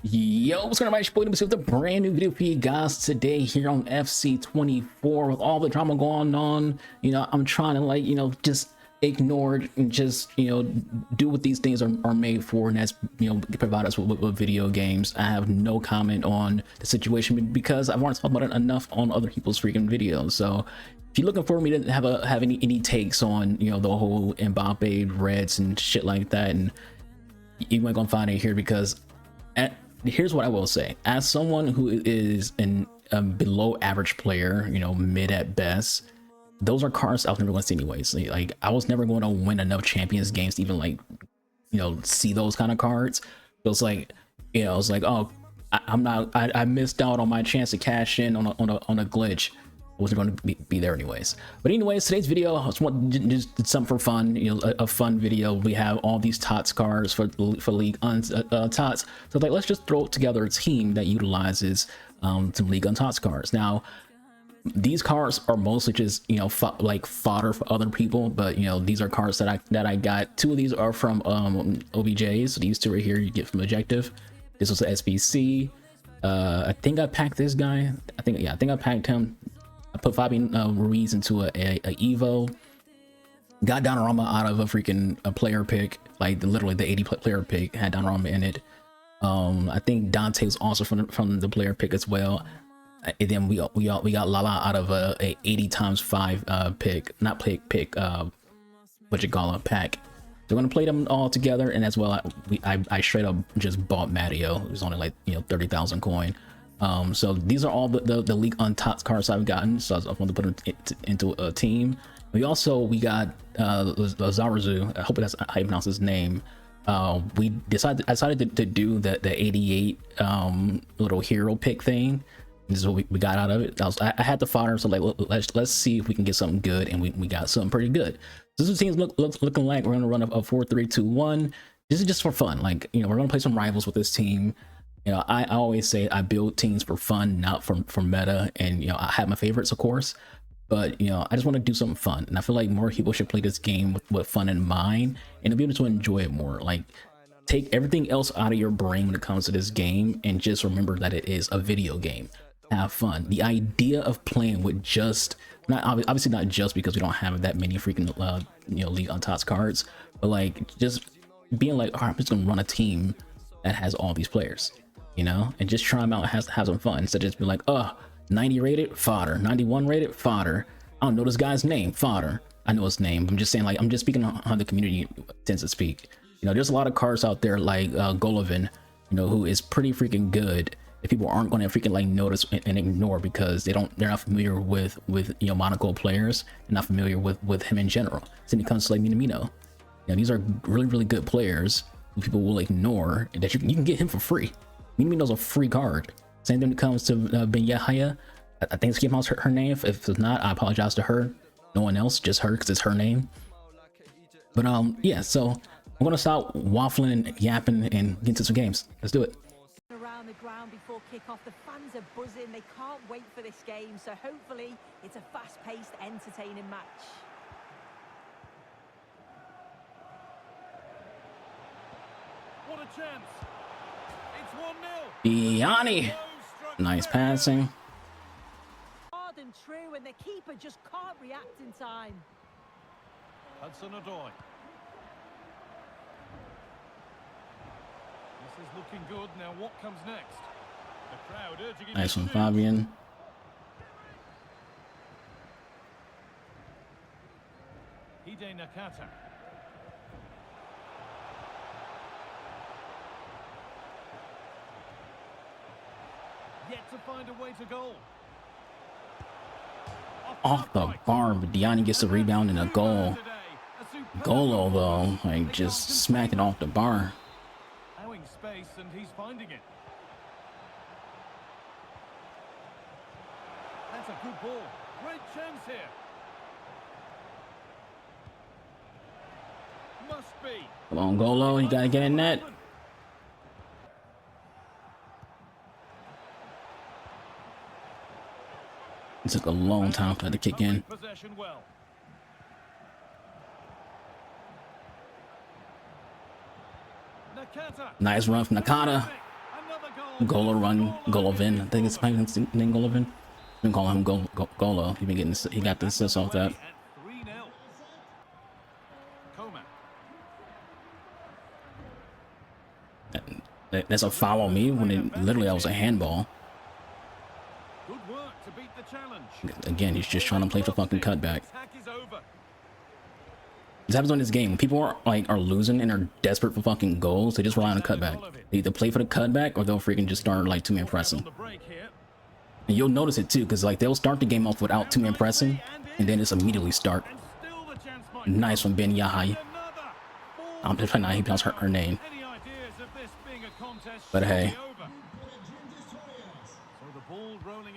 Yo, what's going on, my boy? With a brand new video for you guys today here on FC24. With all the drama going on, I'm trying to just ignore it and just do what these things are made for, and that's provide us with video games. I have no comment on the situation because I've already talked about it enough on other people's freaking videos. So if you're looking for me to have any takes on the whole Mbappe Reds and shit like that, and you ain't gonna find it here, because here's what I will say. As someone who is a below average player, mid at best, those are cards I was never going to see anyways. Like I was never going to win enough Champions games to even see those kind of cards. So it's like, it's like, oh, I missed out on my chance to cash in on a glitch. I wasn't going to be there anyways. But anyways, today's video, I just did something for fun, a fun video. We have all these TOTS cards for League TOTS. So like, let's just throw together a team that utilizes some League TOTS cards. Now, these cards are mostly just like fodder for other people, but these are cards that I got. Two of these are from OBJs. So these two right here you get from Objective. This was the SBC. I think I packed this guy. I think I packed him. I put Fabian Ruiz into a Evo. Got Donnarumma out of a freaking player pick, like literally the 80 player pick had Donnarumma in it. I think Dante was also from the player pick as well. And then we got Lala out of a 80 times 5 pick, not pick what you call a pack. So we're gonna play them all together, and as well I straight up just bought Matteo. It was only like 30,000 coin. So these are all the League TOTS cards I've gotten, so I want to put them into a team. We got Zarazu. I hope that's how you pronounce his name. We decided to do the 88 little hero pick thing. This is what we got out of it. I had the fodder, so like let's see if we can get something good, and we got something pretty good. This is the team's looking like. We're gonna run a 4-3-2-1. This is just for fun. Like we're gonna play some rivals with this team. I always say I build teams for fun, not for meta, and I have my favorites, of course, but I just want to do something fun, and I feel like more people should play this game with fun in mind and be able to enjoy it more. Like, take everything else out of your brain when it comes to this game and just remember that it is a video game. Have fun. The idea of playing with obviously not just because we don't have that many freaking League TOTS cards, but like just being like, all right, I'm just gonna run a team that has all these players, and just try them out and have some fun, instead of just be like, 90 rated fodder, 91 rated fodder. I don't know this guy's name. Fodder. I know his name. I'm just saying, like, I'm just speaking on how the community tends to speak. There's a lot of cards out there like Golovin, who is pretty freaking good, that people aren't going to freaking like notice and ignore because they're not familiar with Monaco players. They're not familiar with him in general. So when it comes to like Minamino, these are really good players who people will ignore, that you can get him for free. Minamino's a free card. Same thing when it comes to Ben Yahya. I think Skip House her name. If it's not, I apologize to her. No one else, just her, because it's her name. But yeah, so I'm gonna stop waffling and yapping and get into some games. Let's do it. Around the ground before kickoff, the fans are buzzing. They can't wait for this game, so hopefully it's a fast-paced, entertaining match. What a chance! It's 1-0. Yanni, nice passing. Hard and true, and the keeper just can't react in time. Hudson-Odoi. This is looking good. Now what comes next? The crowd urging him. Nice one, Fabian. Hide Nakata. Yet to find a way to goal. Off the bar, but Diani gets the rebound and a goal. Golo though, like just smacked it off the bar. Allowing space, and he's finding it. That's a good ball. Great chance here. Must be. Come on, Golo, you gotta get in net. It took a long time for that to kick in. Possession well. Nice run from Nakata. Another goal. Golovin. I think it's my name, Golovin. We can call him Golo. He got the assist off that. That's a foul on me when it literally that was a handball. Good work to beat the challenge. Again, he's just trying to play for fucking cutback. This happens in this game. When people are losing and are desperate for fucking goals, they just rely on a cutback. They either play for the cutback or they'll freaking just start like two-man pressing. And you'll notice it too, because like they'll start the game off without two-man pressing and then just immediately start. Nice from Ben Yahai. I'm just trying not to pronounce her name. But hey,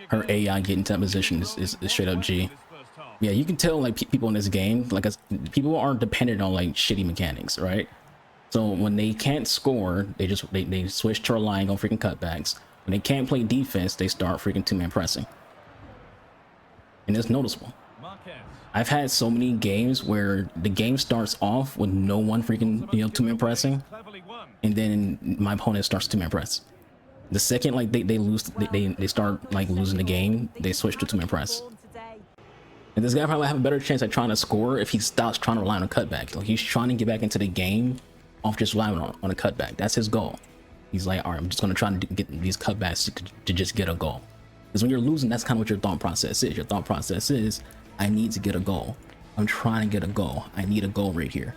her AI getting to that position is straight up G. Yeah, you can tell like people in this game, like people aren't dependent on like shitty mechanics, right? So when they can't score, they switch to relying on freaking cutbacks. When they can't play defense, they start freaking two-man pressing, and it's noticeable. I've had so many games where the game starts off with no one freaking two-man pressing, and then my opponent starts two-man press. The second like they start like losing the game, they switch to two-man press. And this guy probably have a better chance at trying to score if he stops trying to rely on a cutback. Like he's trying to get back into the game off just relying on a cutback. That's his goal. He's like, all right, I'm just going to try to get these cutbacks to just get a goal. Because when you're losing, that's kind of what your thought process is. Your thought process is, I need to get a goal. I'm trying to get a goal. I need a goal right here.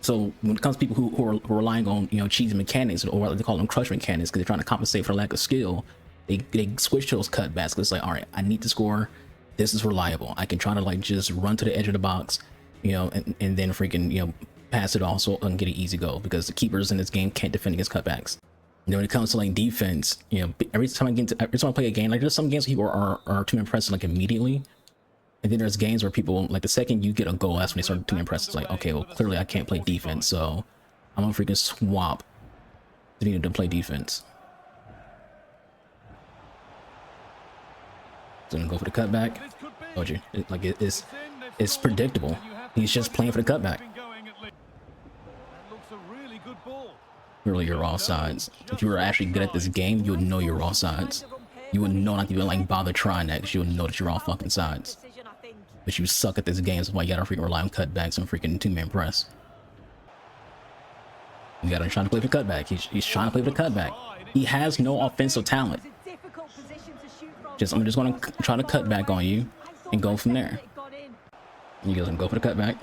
So when it comes to people who are relying on cheesy mechanics, or what they call them crush mechanics, because they're trying to compensate for lack of skill, they switch to those cutbacks. Because it's like, all right, I need to score. This is reliable. I can try to like just run to the edge of the box, and then freaking pass it off so I can get an easy goal, because the keepers in this game can't defend against cutbacks. When it comes to like defense, every time I play a game, like there's some games where people are two-man pressing like immediately, and then there's games where people like the second you get a goal, that's when they start two-man press. It's like, okay, well clearly I can't play defense, so I'm gonna freaking swap to play defense. So I'm gonna go for the cutback. Told you, it's predictable. He's just playing for the cutback. Really, you're offsides. If you were actually good at this game, you would know you're offsides. You would know not to even like bother trying that, because you would know that you're all fucking sides. But you suck at this game, that's why you gotta freaking rely on cutbacks and freaking two-man press. You gotta try to play for cutback. He's trying to play for the cutback. He has no offensive talent. I'm just gonna try to cut back on you and go from there. And he goes and go for the cutback.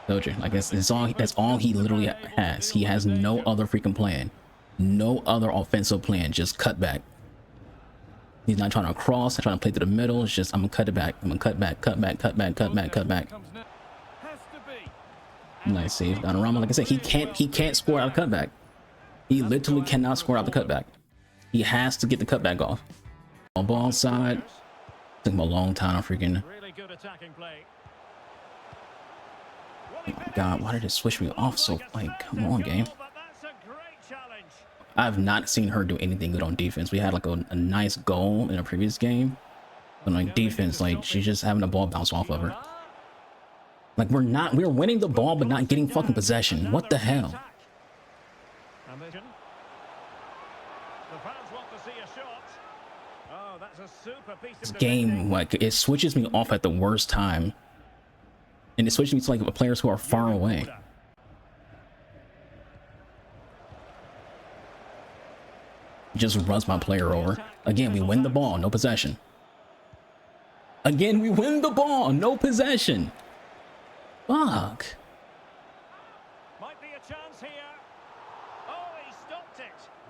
Told you, like that's all he literally has. He has no other freaking plan, no other offensive plan. Just cut back. He's not trying to cross, not trying to play to the middle. It's just I'm gonna cut it back. I'm gonna cut back, cut back, cut back, cut back, cut back. Nice save, Donnarumma. Like I said, he can't score out of cutback. He literally cannot score out the cutback. He has to get the cutback off. Ball side. Took him a long time. Freaking. Oh my God, why did it switch me off so? Like, come on, game. I've not seen her do anything good on defense. We had like a nice goal in a previous game, but like defense, like she's just having the ball bounce off of her. Like we're winning the ball, but not getting fucking possession. What the hell? This game, like, it switches me off at the worst time, and it switches me to like players who are far away. Just runs my player over. Again, we win the ball, no possession. Again, we win the ball, no possession. Fuck.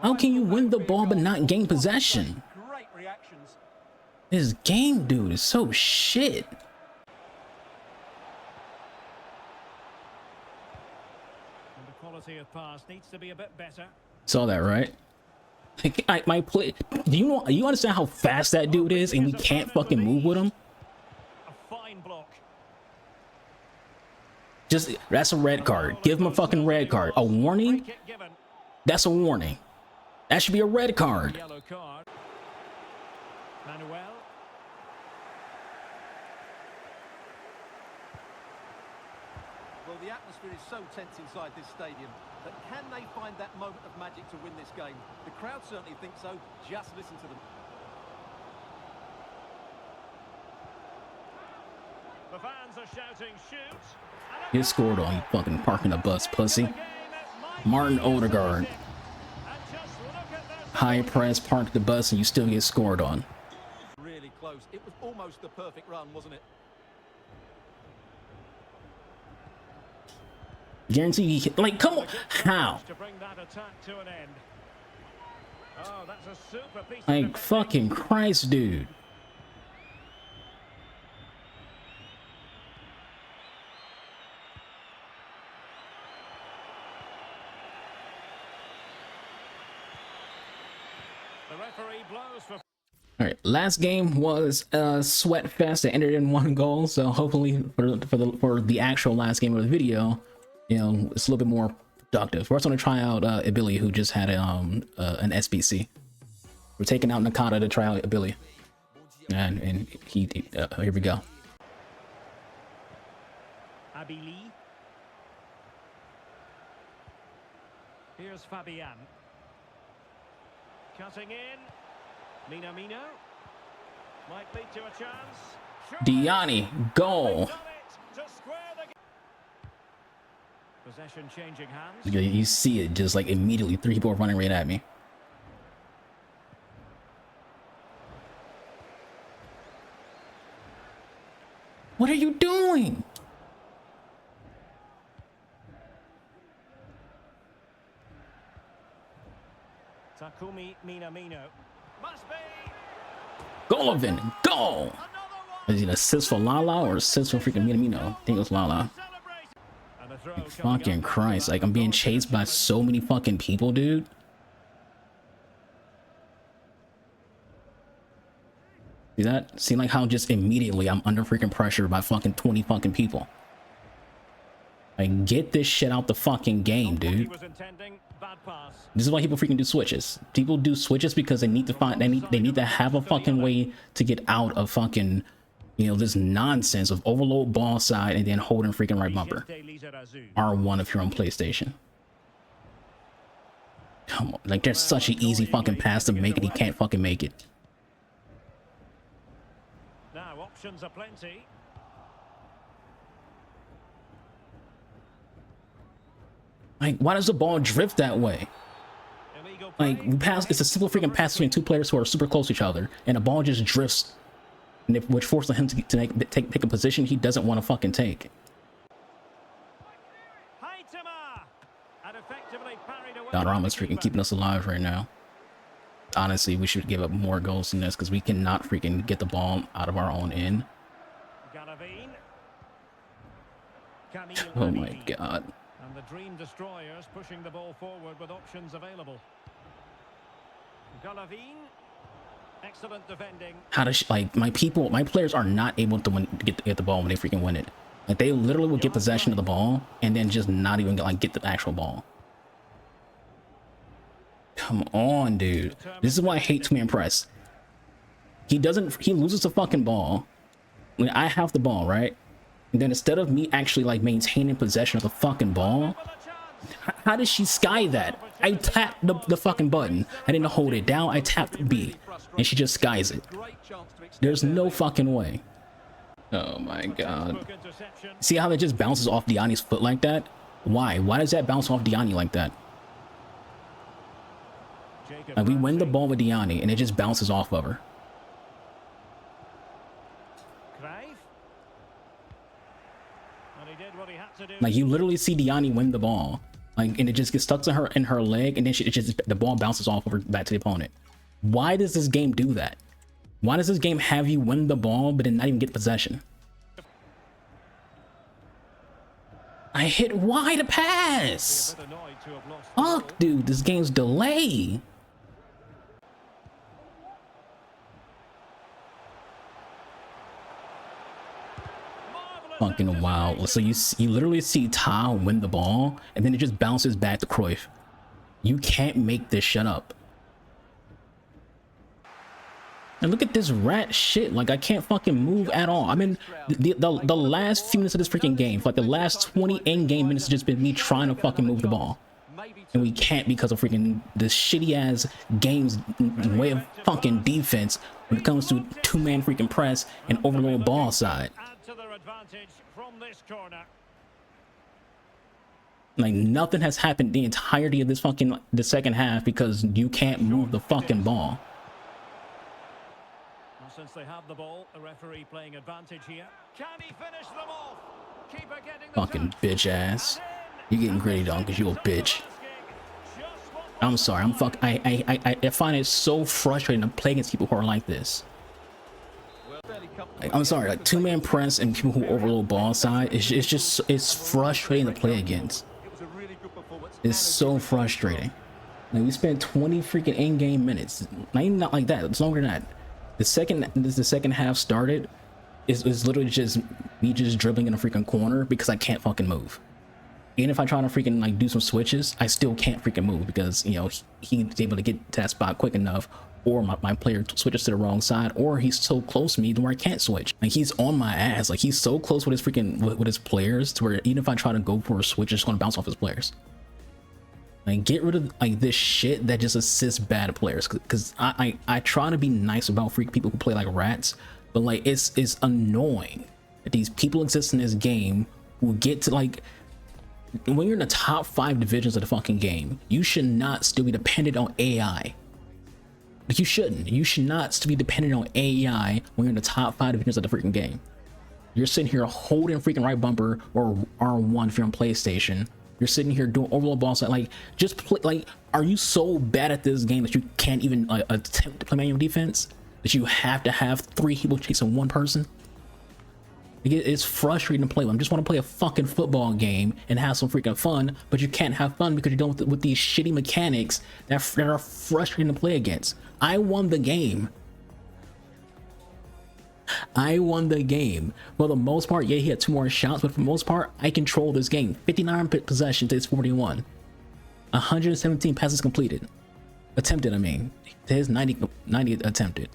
How can you win the ball but not gain possession? This game, dude, is so shit. The quality of pass needs to be a bit better. Saw that, right? My play. Do you understand how fast that dude is, and we can't fucking move with him? A fine block. That's a red card. Give him a fucking red card. A warning? That's a warning. That should be a red card. Yellow card. Manuel. Well, the atmosphere is so tense inside this stadium, but can they find that moment of magic to win this this game. The crowd certainly think so. Just listen to them. The fans are shouting, shoot. Get scored on, you fucking parking the bus, pussy. Martin Odegaard. High press, park the bus, and you still get scored on. Really close. It was almost the perfect run, wasn't it? Guarantee he like, come on, how? To bring that attack to an end. Oh, that's a super piece of Like, defending. fucking Christ, dude. The referee blows for All right, last game was sweat fest. It ended in 1 goal, so hopefully for the actual last game of the video, you know, it's a little bit more productive. We're also gonna try out Ibili, who just had an SBC. We're taking out Nakata to try out Ibili, and he here we go. Abili. Here's Fabian. Cutting in. Minamino. Might lead to a chance. Diani, goal. Done it to square the possession changing hands. You see it just like immediately, 3 people are running right at me. What are you doing? Takumi Minamino. Must be Golovin, goal! another one. Is it an assist for Lala or assist for freaking Minamino? I think it was Lala. Celebrate. And a throw coming Fucking up. Christ, like I'm being chased by so many fucking people, dude. See that? See like how just immediately I'm under freaking pressure by fucking 20 fucking people. Like, get this shit out the fucking game, He dude. was intending bad pass. This is why people freaking do switches. People do switches because they need to find they need to have a fucking way to get out of fucking, you know, this nonsense of overload ball side and then holding freaking right bumper. R1 if you're on PlayStation. Come on, like there's such an easy fucking pass to make and he can't fucking make it. Now options are plenty. Like, why does the ball drift that way? Illegal Like, play. we pass, it's a simple freaking pass between 2 players who are super close to each other, and the ball just drifts, and which forces him to take a position he doesn't want to fucking take. Haitama. And effectively parried away. Donnarumma's freaking keeping us alive right now. Honestly, we should give up more goals than this because we cannot freaking get the ball out of our own end. Galavine. Camille Oh my Levy. god. And the Dream Destroyers pushing the ball forward with options available. Galavine. Excellent defending. How does like my players are not able to get the ball when they freaking win it. Like they literally will get possession of the ball and then just not even get the actual ball. Come on, dude. This is why I hate to be impressed. He loses the fucking ball when I have the ball, right? And then instead of me actually like maintaining possession of the fucking ball, how does she sky that? I tapped the fucking button. I didn't hold it down. I tapped B and she just skies it. Great chance to extend There's their no lead. fucking way. Oh my god. Book interception. See how that just bounces off Diani's foot like that? Why? Why does that bounce off Diani like that? Jacob Like we win the Ranting. ball with Diani and it just bounces off of her. Cruyff. And he did what he had to do. Like you literally see Diani win the ball, like, and it just gets stuck to her in her leg, and then the ball bounces off of her back to the opponent. Why does this game do that? Why does this game have you win the ball but then not even get possession? I hit wide pass. A bit annoyed to have lost the ball. Fuck, dude, this game's delay. Marvellous Fucking wow. So you literally see Ta win the ball, and then it just bounces back to Cruyff. You can't make this shit up. And look at this rat shit. Like I can't fucking move at all. I mean, the last few minutes of this freaking game, for like the last 20 in-game minutes, has just been me trying to fucking move the ball. Maybe and we can't because of freaking this shitty ass game's way of fucking defense when it comes to two-man freaking press and overload ball side. Add to their advantage from this corner. Like, nothing has happened the entirety of this fucking the second half because you can't move the fucking ball. Well, since they have the ball, the referee playing advantage here. Can he finish them off? Keeper getting the Fucking touch. bitch ass. You getting gritty, dog, because you a bitch. I'm sorry. I find it so frustrating to play against people who are like this. Like, I'm sorry, like two-man press and people who overload ball side, it's frustrating to play against. It's so frustrating. Like, we spent 20 freaking in-game minutes. Not like that. It's longer than that. The second half started, is literally just me just dribbling in a freaking corner because I can't fucking move. Even if I try to freaking like do some switches, I still can't freaking move because, you know, he's able to get to that spot quick enough, or my player switches to the wrong side, or he's so close to me to where I can't switch. Like, he's on my ass. Like, he's so close with his freaking with his players to where even if I try to go for a switch, it's going to bounce off his players. Like, get rid of like this shit that just assists bad players, because I try to be nice about freak people who play like rats, but like it's annoying that these people exist in this game who get to, like, when you're in the top 5 divisions of the fucking game, you should not still be dependent on AI. Like, you shouldn't. You should not still be dependent on AI when you're in the top 5 divisions of the freaking game. You're sitting here holding freaking right bumper or R1 if you're on PlayStation. You're sitting here doing overload ball side. Like, just play. Like, are you so bad at this game that you can't even attempt to play manual defense? That you have to have 3 people chasing 1 person? It's frustrating to play with. I just want to play a fucking football game and have some freaking fun, but you can't have fun because you're dealing with these shitty mechanics that are frustrating to play against. I won the game. I won the game. For the most part, yeah, he had 2 more shots, but for the most part, I control this game. 59 possessions to his 41. 117 passes completed. Attempted, I mean. To his 90 attempted.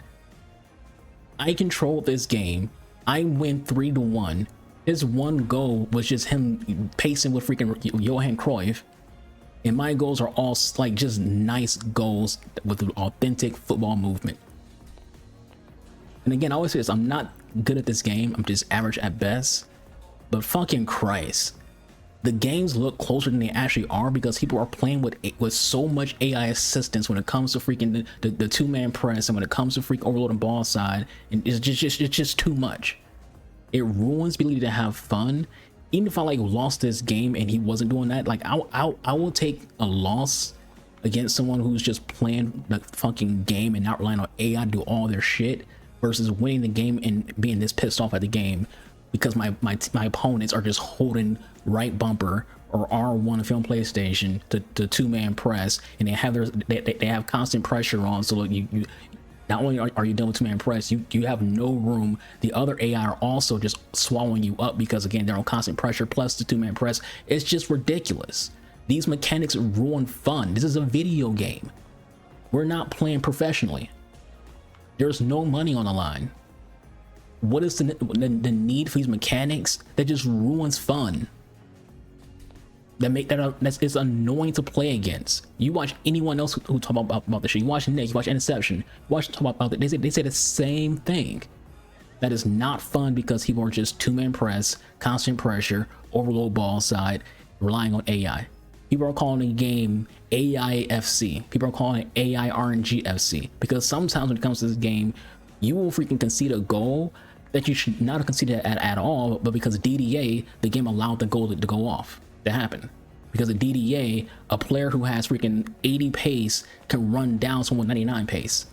I control this game. I win 3-1. His 1 goal was just him pacing with freaking Johan Cruyff. And my goals are all like just nice goals with authentic football movement. And again, I always say this, I'm not good at this game. I'm just average at best. But fucking Christ, the games look closer than they actually are because people are playing with so much AI assistance when it comes to freaking the two-man press and when it comes to freak overloading ball side, and it's just too much. It ruins the ability to have fun. Even if I like lost this game and he wasn't doing that, like I will take a loss against someone who's just playing the fucking game and not relying on AI to do all their shit versus winning the game and being this pissed off at the game because my opponents are just holding right bumper or R1 if you're on PlayStation to two-man press, and they have constant pressure on. So look, you not only are you done with two-man press, you have no room. The other AI are also just swallowing you up because again they're on constant pressure plus the two-man press. It's just ridiculous. These mechanics ruin fun. This is a video game. We're not playing professionally. There's no money on the line. What is the need for these mechanics that just ruins fun? It's annoying to play against. You watch anyone else who talk about the shit. You watch Nick, you watch Interception, you watch talk about it. They say the same thing. That is not fun because people are just two-man press, constant pressure, overload ball side, relying on AI. People are calling the game AI FC. People are calling it AI RNG FC because sometimes when it comes to this game, you will freaking concede a goal that you should not have conceded at all, but because DDA, the game allowed the goal to go off. That happened because of DDA, a player who has freaking 80 pace can run down someone 99 pace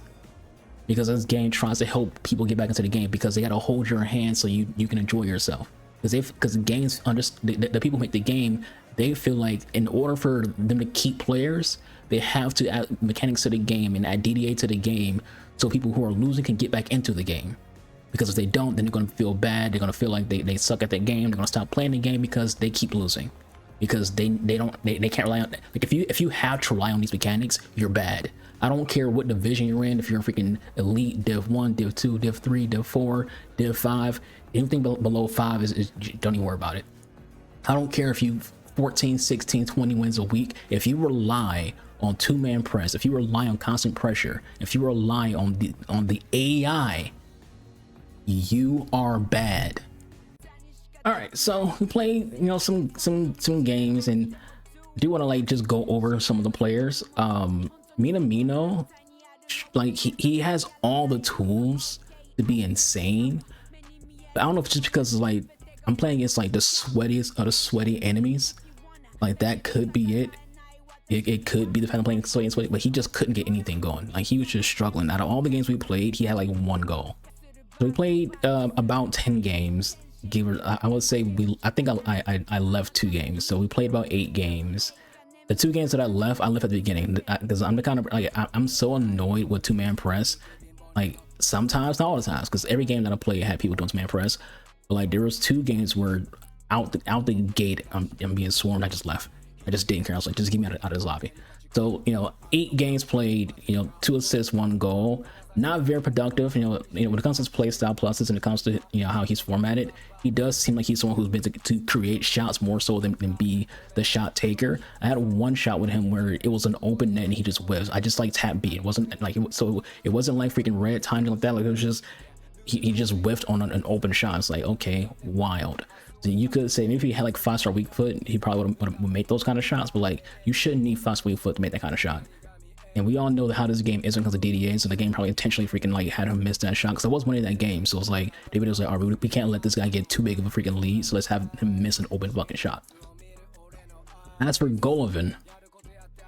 because this game tries to help people get back into the game because they got to hold your hand so you can enjoy yourself because the games the people who make the game, they feel like in order for them to keep players, they have to add mechanics to the game and add DDA to the game so people who are losing can get back into the game. Because if they don't, then they're going to feel bad. They're going to feel like they suck at that game. They're going to stop playing the game because they keep losing. Because they can't rely on, like if you have to rely on these mechanics, you're bad. I don't care what division you're in. If you're freaking elite, Div 1, Div 2, Div 3, Div 4, Div 5, anything below 5 is don't even worry about it. I don't care if you 14, 16, 20 wins a week, if you rely on two-man press, if you rely on constant pressure, if you rely on the AI, you are bad. All right, so we played, you know, some games, and do want to like just go over some of the players. Minamino, like he has all the tools to be insane, but I don't know if it's just because like I'm playing against like the sweatiest of the sweaty enemies. Like that could be it. It could be the fact I'm playing sweaty, but he just couldn't get anything going. Like he was just struggling. Out of all the games we played, he had like 1 goal. So we played about 10 games. I would say I think I left 2 games. So we played about 8 games. The 2 games that I left at the beginning because I'm the kind of like I'm so annoyed with two-man press. Like sometimes, not all the times, because every game that I played had people doing two-man press. But like there was 2 games where out the gate I'm being swarmed. I just left. I just didn't care. I was like, just get me out of this lobby. So, you know, 8 games played, you know, 2 assists, 1 goal. Not very productive, you know, when it comes to his play style pluses and it comes to, you know, how he's formatted, he does seem like he's someone who's been to create shots more so than be the shot taker. I had 1 shot with him where it was an open net and he just whiffs. I just like tap B. It wasn't like, so it wasn't like freaking red timing like that. Like it was just, he just whiffed on an open shot. It's like, okay, wild. So you could say maybe if he had like 5-star weak foot, he probably would make those kind of shots, but like you shouldn't need 5-star weak foot to make that kind of shot. And we all know how this game is because of DDA, so the game probably intentionally freaking like had him miss that shot because I was winning that game. So it's like David was like, all right, we can't let this guy get too big of a freaking lead, so let's have him miss an open fucking shot. As for Golovin,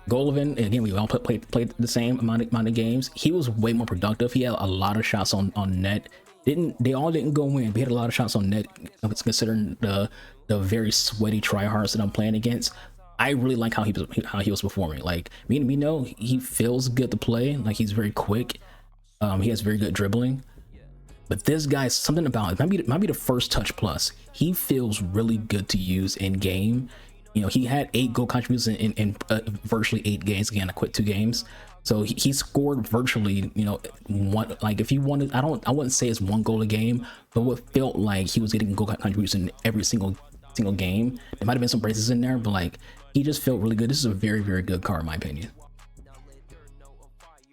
again, we all played the same amount of games. He was way more productive. He had a lot of shots on net. They all didn't go in. We had a lot of shots on net considering the very sweaty tryhards that I'm playing against. I really like how he was performing. Like we know he feels good to play. Like he's very quick. He has very good dribbling. But this guy, something about it might be the first touch plus. He feels really good to use in game. You know, he had 8 goal contributions in virtually 8 games. Again, I quit 2 games. So he scored virtually, you know, one, like if you wanted, I wouldn't say it's 1 goal a game, but what felt like he was getting goal contributions in every single game. There might have been some braces in there, but like he just felt really good. This is a very, very good card in my opinion.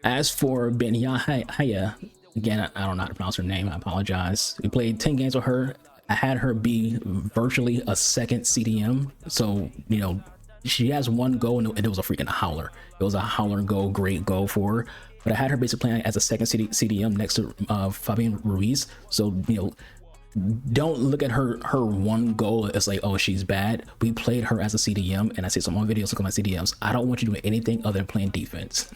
As for Benyahaya, again, I don't know how to pronounce her name. I apologize. We played 10 games with her. I had her be virtually a second CDM. So, you know, she has 1 goal and it was a freaking howler. It was a howler goal, great goal for her. But I had her basically playing as a second CDM next to Fabian Ruiz. So, you know, don't look at her 1 goal as like, oh, she's bad. We played her as a CDM, and I see some more videos, look at my CDMs. I don't want you doing anything other than playing defense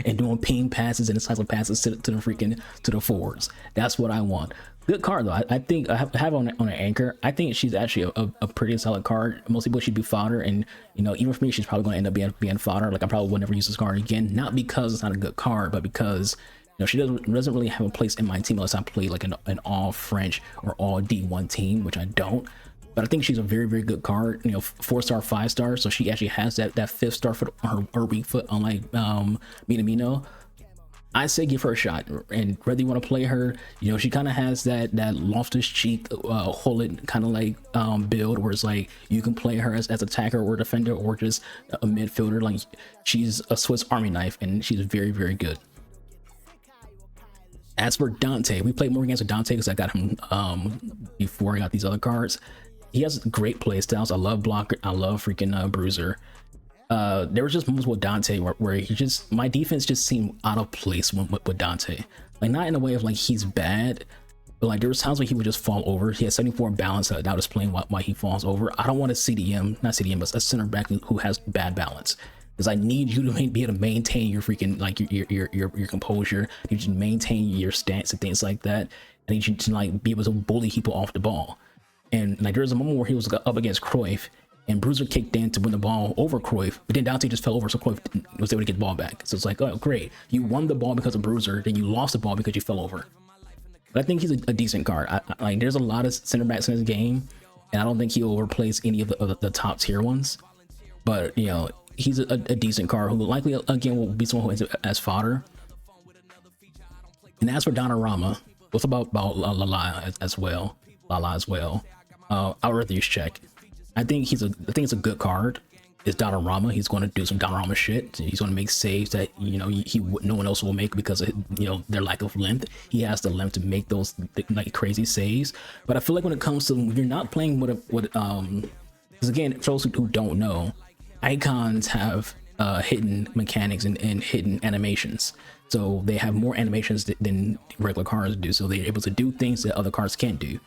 and doing ping passes and decisive passes to the forwards. That's what I want. Good card though. I think I have on an anchor. I think she's actually a pretty solid card. Most people should be fodder, and you know, even for me, she's probably going to end up being fodder. Like I probably will never use this card again, not because it's not a good card, but because you know she doesn't really have a place in my team unless I play like an all French or all D1 team, which I don't. But I think she's a very, very good card. You know, 4-star, 5-star, so she actually has that 5th-star foot on her weak foot, unlike Minamino. I say give her a shot, and whether you want to play her, you know, she kind of has that Loftus Cheek Hullet kind of like build where it's like you can play her as attacker or defender or just a midfielder. Like she's a Swiss Army knife, and she's very, very good. As for Dante, we played more games with Dante because I got him before I got these other cards. He has great play styles. I love blocker. I love freaking bruiser. There was just moments with Dante where he just, my defense just seemed out of place with Dante. Like not in a way of like he's bad, but like there was times when he would just fall over. He has 74 balance that was playing why he falls over. I don't want a CDM, not CDM, but a center back who has bad balance. Because I need you to be able to maintain your freaking like your composure. You should maintain your stance and things like that. I need you to like be able to bully people off the ball. And like there was a moment where he was up against Cruyff, and Bruiser kicked in to win the ball over Cruyff, but then Dante just fell over, so Cruyff was able to get the ball back. So it's like, oh great, you won the ball because of Bruiser, then you lost the ball because you fell over. But I think he's a decent card. Like there's a lot of center backs in this game, and I don't think he'll replace any of the top tier ones. But you know, he's a decent card who likely again will be someone who ends up as fodder. And as for Donnarumma, what's about Lala as well? I'll rather use check. I think it's a good card. It's Donnarumma. He's going to do some Donnarumma shit. He's going to make saves that, you know, no one else will make because of, you know, their lack of length. He has the length to make those like crazy saves. But I feel like when it comes to, you're not playing with because again, for those who don't know, icons have hidden mechanics and hidden animations. So they have more animations than regular cards do. So they're able to do things that other cards can't do.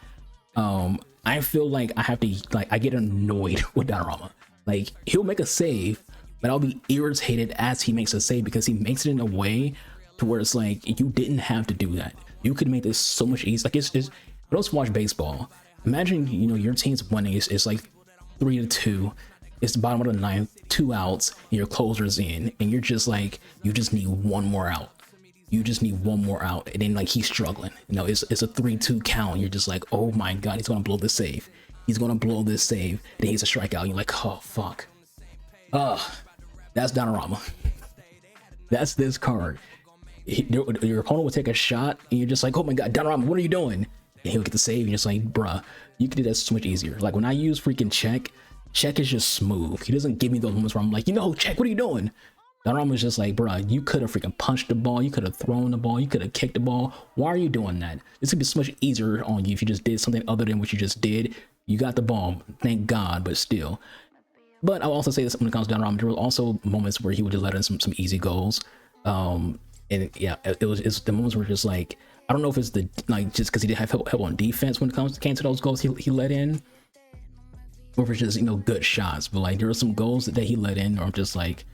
I feel like I have to, like, I get annoyed with Donnarumma. Like, he'll make a save, but I'll be irritated as he makes a save because he makes it in a way to where it's like, you didn't have to do that. You could make this so much easier. Like, it's for those who watch baseball, imagine, you know, your team's winning. It's like 3-2. It's the bottom of the ninth, 2 outs, and your closer's in, and you're just like, you just need one more out. You just need one more out, and then like he's struggling. You know, it's a 3-2 count. You're just like, oh my god, he's gonna blow this save. He's gonna blow this save. Then he's a strikeout. You're like, oh fuck. That's Donnarumma. That's this card. Your opponent will take a shot, and you're just like, oh my god, Donnarumma, what are you doing? And he'll get the save. And you're just like, bruh, you can do that so much easier. Like when I use freaking check is just smooth. He doesn't give me those moments where I'm like, you know, check, what are you doing? Donnarumma was just like, bruh, you could have freaking punched the ball, you could have thrown the ball, you could have kicked the ball. Why are you doing that? This would be so much easier on you if you just did something other than what you just did. You got the ball, thank God, but still. But I'll also say this when it comes to Donnarumma, there were also moments where he would just let in some easy goals. And yeah, it's the moments where just like, I don't know if it's the like just because he didn't have help on defense when it came to those goals he let in, or if it's just, you know, good shots. But like there were some goals that he let in, or I'm just like,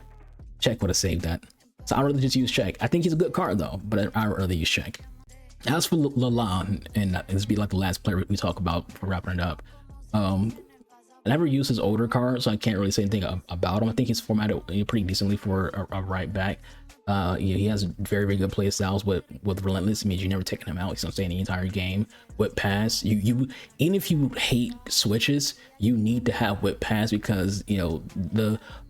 Check would have saved that. So I'd rather just use Check. I think he's a good card though, but I'd rather use Check. As for Lalande, and this be like the last player we talk about for wrapping it up. I never used his older card, so I can't really say anything about him. I think he's formatted pretty decently for a right back. Yeah, he has very, very good play styles with Relentless. It means you're never taking him out. He's gonna stay in the entire game. Whip pass, you even if you hate switches, you need to have whip pass because, you know,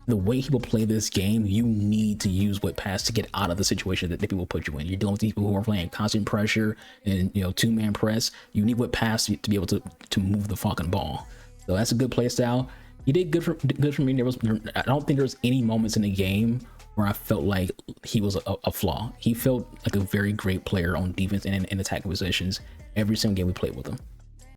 the way people play this game, you need to use whip pass to get out of the situation that people put you in. You're dealing with people who are playing constant pressure and, you know, 2-man press. You need whip pass to be able to move the fucking ball. So that's a good play style. He did good for me. I don't think there's any moments in the game where I felt like he was a flaw. He felt like a very great player on defense and in attacking positions every single game we played with him.